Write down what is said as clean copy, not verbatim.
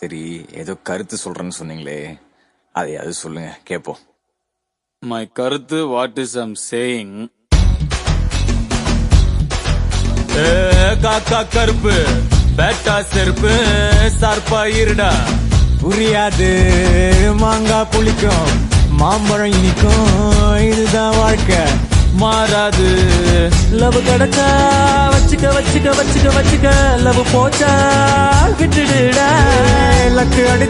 சரி, ஏதோ கருத்து சொல்றேன்னு சொன்னீங்களே, அதையாவது சொல்லுங்க கேப்போம். மை கருத்து வாட் இஸ் ஐம் சேயிங். காக்கா கருப்பு பேட்டா செருப்பு சார்பா இருடா. புரியாது மாங்காய் புளிக்கும் மாம்பழம் இனிக்கும் இதுதான் வாழ்க்கை. மாறாது லவ் கடக்கா வச்சுக்க வச்சுக்க வச்சுக்க வச்சுக்க லவ் போச்சா விட்டுடுடா. லக்கு அடி